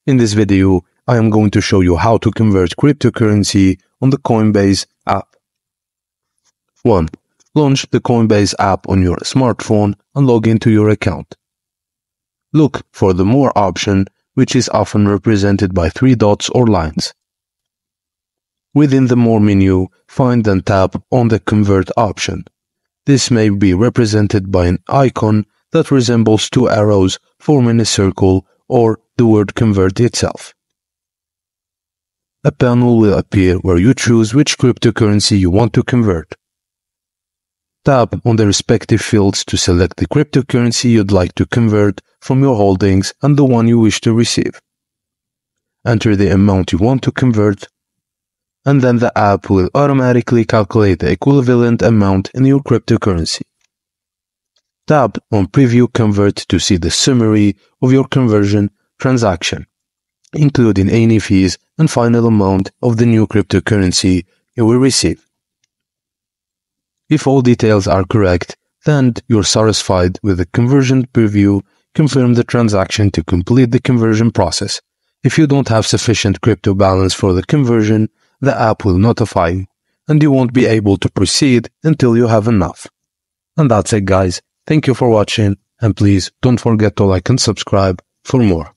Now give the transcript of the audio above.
In this video, I am going to show you how to convert cryptocurrency on the Coinbase app. 1. Launch the Coinbase app on your smartphone and log into your account. Look for the More option, which is often represented by 3 dots or lines. Within the More menu, find and tap on the Convert option. This may be represented by an icon that resembles 2 arrows forming a circle or the word Convert itself. A panel will appear where you choose which cryptocurrency you want to convert. Tap on the respective fields to select the cryptocurrency you'd like to convert from your holdings and the one you wish to receive. Enter the amount you want to convert, and then the app will automatically calculate the equivalent amount in your cryptocurrency. Tap on Preview Convert to see the summary of your conversion transaction, including any fees and final amount of the new cryptocurrency you will receive. If all details are correct, then you're satisfied with the conversion preview. Confirm the transaction to complete the conversion process. If you don't have sufficient crypto balance for the conversion, the app will notify you, and you won't be able to proceed until you have enough. And that's it, guys. Thank you for watching, and please don't forget to like and subscribe for more.